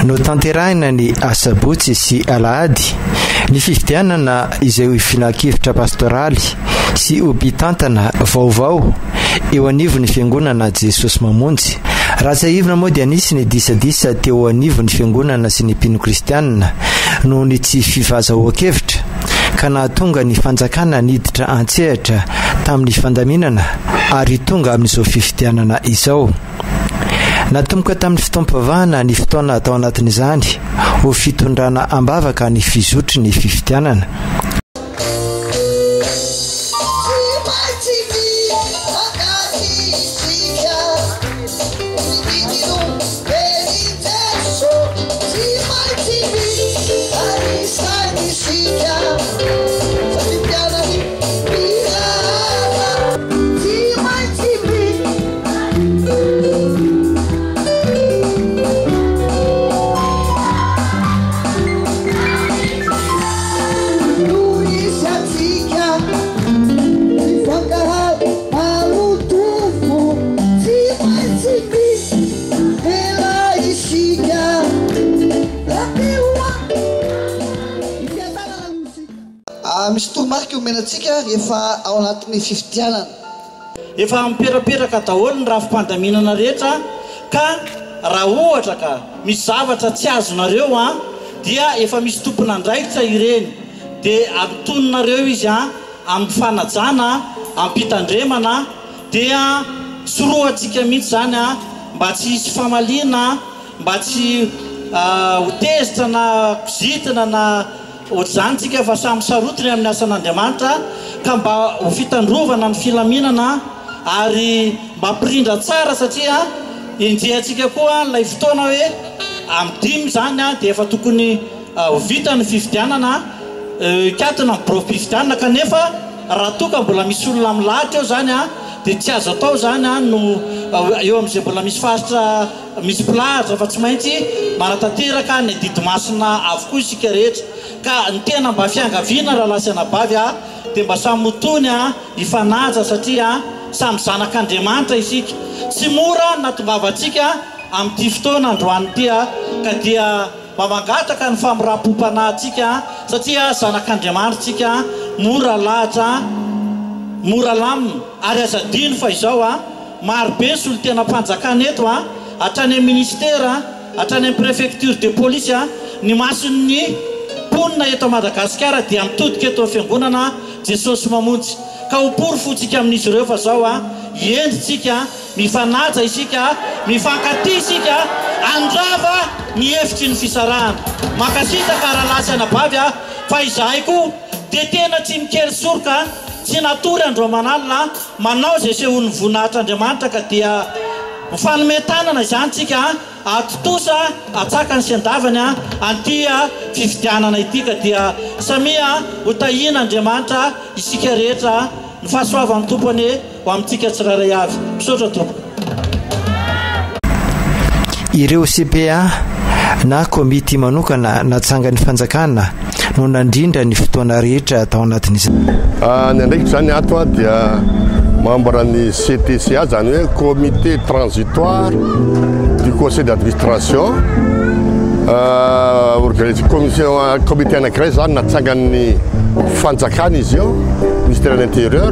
no tanterahina ny asabotsy sy alahady ny fifidianana izay finankevitra pastoraly sy obitantana vaovao eo anivo ny fiangonana Jesosy Mamonjy. Raha saivina moa dia nisy ny disadisa teo anivo ny fiangonana sy ny mpino kristianina no ny tsy fivazahoan-kevitra ka nahatonga ny fanjakana niditra antsehatra tamin'ny fandaminana ary tonga amin'izao fifidianana izao. Natomboka tamin'ny fitoam-pivahana ny fotoana atao anatin'izany ho fitondrana ambavaka ny fizotry ny fifidianana. Misy tomarika omenatsika rehefa ao anatin'ny fifidianana. Efa miperaperaka daholo ny rafim-pandaminana rehetra ka raha ohatra ka misy zavatra tsy azonareo dia efa misy tompon'andraikitra ireny dia amtononareo izy amin'ny fanajana, ampitandremana dia soroatsika mihitsy zany mba tsy hisy famaliana, mba tsy hotezitra na pizitina na ohatr'izany tsika fa samy sarotiny amin'ny asan'Andriamanitra ka mba ho fitandrovana ny filaminana ary mba hampirindra tsara satria indriantsika koa ilay fotoana hoe amin'ny dimy zany dia efa tokony ho vita ny fifidianana ikatona ny fifidianana kanefa raha toka mbola misy olona milahatra eo zany dia tsy azo atao zany no eo amin'izay mbola misy faritra misy pilahatra fa tsy maintsy manatanteraka ny didimasina avokoa isika rehetra ka ny tena mba fiangaviana raha lasana bavy dia mba samy motony ifanaja satria samy zanak'Andriamanitra isika. Tsy mora natongavantsika amin'ity fotoana androany ity ka dia mba mangataka ny famirapo-panahintsika satria zanak'Andriamanitra tsika mora lahatra mora lamina ary azadino fa izao marobe sy olo tena mpanjakana eto hatrany amin'ny ministera hatrany amin'ny préfecture de police ny mason'ny ponina eto Madagasikara dia mitodika eto fiangonana Jesosy Mamonjy ka hopory fotsika amin'izy ireo fa zao endritsika mifanaja isika mifankaty isika andrava ny hevitry ny fisarahana makasitaka raha lasana bavy fa izahay koa dia tena tsy mikery soroka tsy natory andro manalina manao zay sehony voninahitr'Andriamanitra ka dia mifanometanana izany tsika atotosa atsaka ny siandavany anty fifidianana ity ka dia samia hotahian'Andriamanitra isika rehetra ny fahasoavan'ny tompony ho amintsika tsirairay avy. Misaotra tompo. Ireo CPA na komity manokana natsangan'ny fanjakana no nandrindra ny fotoana rehetra tao anatin'izany. Ny andraikitra zany ato dia membre ny CTCA zany hoe comité transitoire du conseil d'administration comité anankiray zany natsangan'ny fanjakana izy io ministère de l'intérieur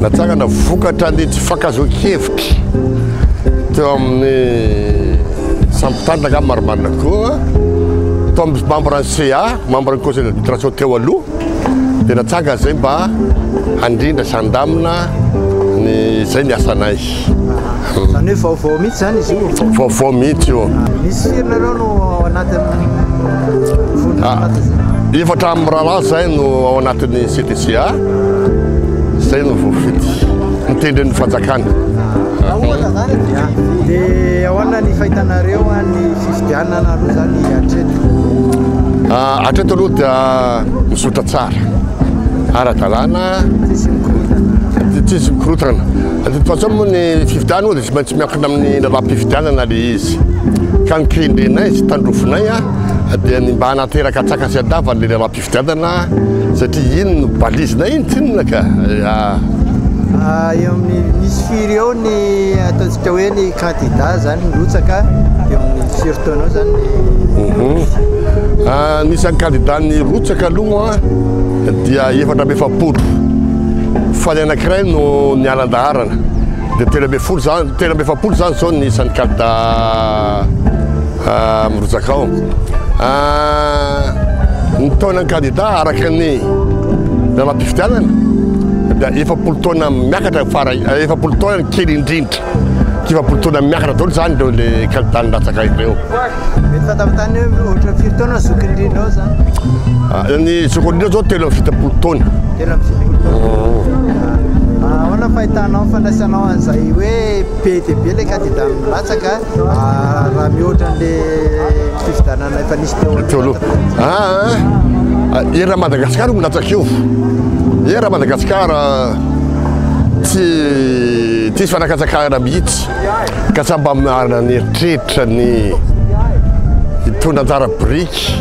natsangana vokatra ny tsy fankazoan-kevitra teo amin'ny sampitandrika marimarina koa tao amin'ny membre ny CA membre ny conseil d'administration teo aloha dia natsanga zay mba handrindra sandamina ny zay ny asanay. Zany hoe vaovao mihitsy zany izy io. Vaovao mihitsy io. Misy firinareo no ao anatin'ny efatra amin'ny rahalahy zay no ao anatin'ny CTCA zay no voafity mitendry ny fanjakana. Dia ahoana ny fahitanareo ny fifidianana aloha zany hatreto? Hatreto aloha dia misotra tsara ara-dalàna tsisy mikorotana. De toute façon moa ny fifidianana dia tsy maintsy miankina amin'ny raha-pifidianana le izy ka nikendrenay sy tandrofonay dia ny mba hanateraka atsaka sy andavany le raha-pifidianana satria iny no balizinay iny tsinona ka eo amin'ny misy firy eo ny ataontsika hoe ny kandida zany mirotsaka eo amin'ny firy-taonao zany nisan'ny kandida ny rotsaka aloha dia 450 fa ny anankiray no nialan-daharana dia 350 zany zao nisan'ny kandida mirotsaka ao ny taonany kandida araka ny lalam-pifidianana dia 70 taona miakatra efapolo taona kely indrindra 70 taona miakatra daholo zany reo le kandida nilatsaka ireo mety fatafatany hoe ohatra firy taona zokindrindra ao zany ny zokindrindra zao 370 taona ahoana fahitanao fandraisanao an'izay hoe be dia be le kandida milatsaka raha mihoatra n'le fifidianana efa nisy teo aloha era Madagasikara milatsaka io era Madagasikara tsy fanakatsakana mihitsy ka samba marina ny eritreritra ny tondrantara briky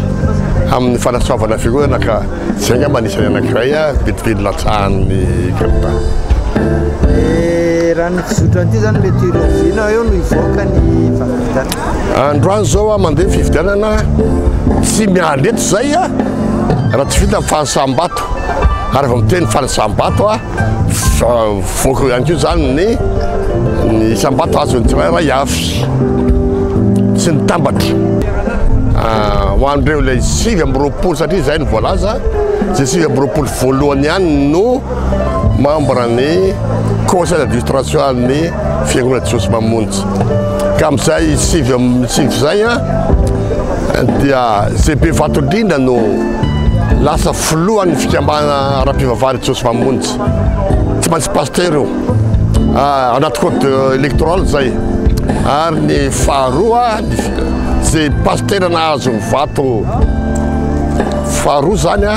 amin'ny fanasoavana fiorana ka zay nga manisany anankiray vetively latsahan'ny kandida raha ny fizotranyity zany mety rovinao eo no ivoaka ny fahafidianana androany zao mandeha fifidianana tsy mialeto zay raha tsy vita fanasambato ary va miteny fanasambato voaka ihany keo zany ny isambato azo ny tsiraha iafy sy ny tambatra ho andreo le 9 satria zay ny voalaza zay 9 voalohany ihany no membre ny conseil d'administration amin'ny fiangonana Jesosy Mamonjy ka amin'izay 9 zay dia zay be vato indrindra no lasa filohan'ny fikambana ara-pivavahana Jesosy Mamonjy tsy maintsy pasteur io anaty code électoral zay ary ny faharoa zay pasteur nahazo vato faharoa zany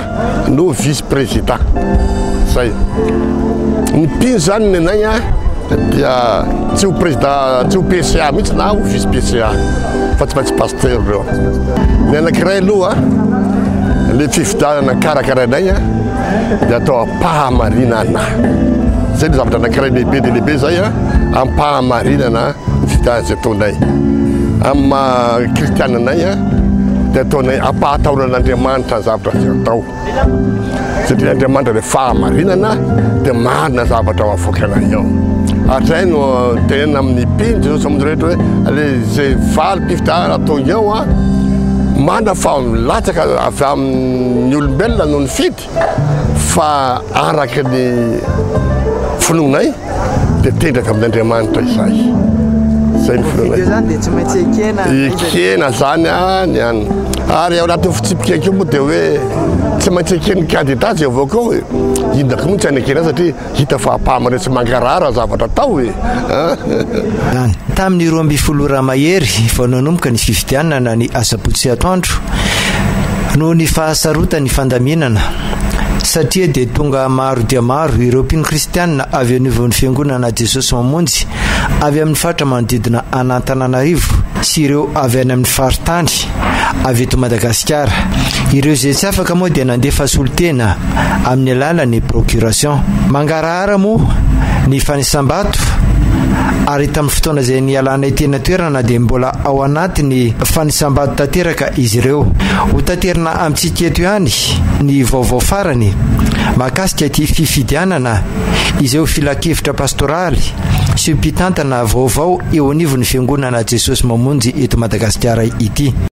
no vice président zay ny piny zany ny anay dia tsy ho président tsy ho PCA mihitsy na ho vice PCA fa tsy maintsy pasteur reo ny anankiray aloha le fifidianana karakarainay dia atao ampahamarinana zay ny zavatra anankiray lehibe dia lehibe zay ampahamarinana fifidianana zay ataonay amin'ny kristiananay dia ataonay ampahataonan'Andriamanitra ny zavatra zay atao satria Andriamanitra le fahamarinana dia marina zavatra ao avoakanay ao atray no tena amin'ny piny Jesosy Mamonjy rehetra hoe le zay valy mpifidianana ataony ao mana fa milatsaka avy amin'ny olombelona no ny fidy fa araka ny finoanay dia tendraka amin'Andriamanitra izay zay ny finoanay dia tsy maintsy ekena zany any ary ao anatin'ny fitsipika keo moa dia hoe tsy maintsy ekeny kandida zay avao koa hoe indaka moa tsy anekena satria hita fa apahamare tsy mangarara zavatra atao hoe tamin'ny 12 Ramahery vao nanomboka ny fifidianana ny asabotsy atoandro no ny fahasarotany fandaminana satria dia tonga maro dia maro ireo mpino kristianina avy anivon'ny fiangonana Jesosy Mamonjy avy amin'ny faritra manodidina Antananarivo sy ireo avy any amin'ny faritany avy eto Madagasikara ireo zay tsy afaka moa dia nandefa solotena amin'ny alalan'ny procuration mangarahara moa ny fanisambato ary tamin'ny fotoana izay nialanay tena toerana dia mbola ao anatiny fanisambato tanteraka izy ireo ho tanterina amintsika eto ihany ny vaovao farany mahakasika ity fifidianana izay ho filakevitra pastoraly sy mpitantana vaovao eo anivon'ny fiangonana Jesosy Mamonjy eto Madagasikara ity.